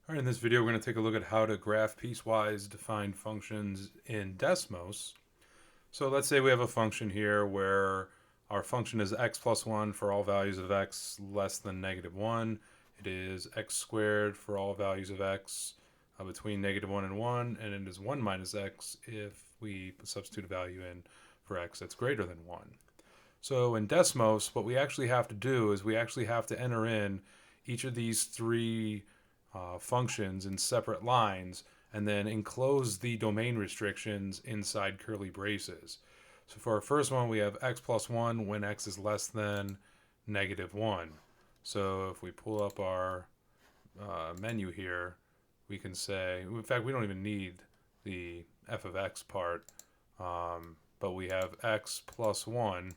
All right, in this video, we're going to take a look at how to graph piecewise defined functions in Desmos. So let's say we have a function here where our function is x plus 1 for all values of x less than negative 1. It is x squared for all values of x between negative 1 and 1, and it is 1 minus x if we substitute a value in for x that's greater than 1. So in Desmos, what we actually have to do is we actually have to enter in each of these three functions in separate lines and then enclose the domain restrictions inside curly braces. So for our first one, we have x plus 1 when x is less than negative 1. So if we pull up our menu here, we can say, in fact, we don't even need the f of x part, but we have x plus 1.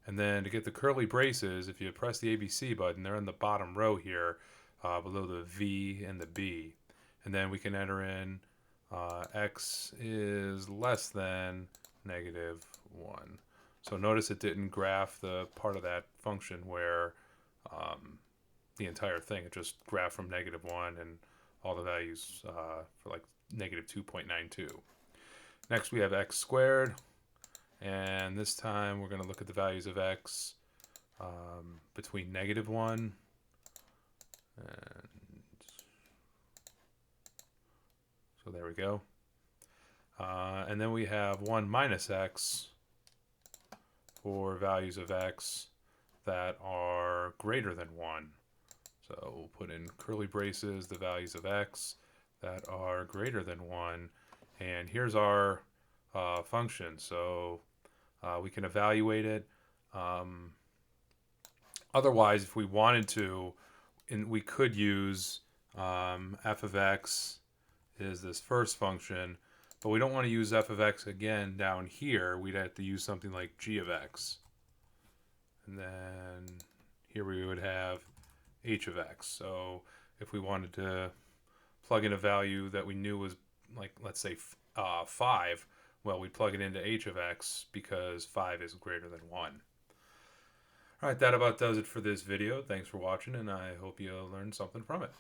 And then to get the curly braces, if you press the ABC button, they're in the bottom row here, below the V and the B. And then we can enter in x is less than negative 1. So notice it didn't graph the part of that function where the entire thing, it just graphed from negative 1 and all the values for like negative 2.92. Next we have x squared. And this time we're going to look at the values of x between negative 1 and so there we go. And then we have 1 minus x for values of x that are greater than 1. So we'll put in curly braces the values of x that are greater than 1. And here's our function. So we can evaluate it. Otherwise, if we wanted to, we could use f of x is this first function, but we don't want to use f of x again down here. We'd have to use something like g of x. And then here we would have h of x. So if we wanted to plug in a value that we knew was like, let's say 5, well, we'd plug it into h of x because 5 is greater than 1. All right, that about does it for this video. Thanks for watching, and I hope you learned something from it.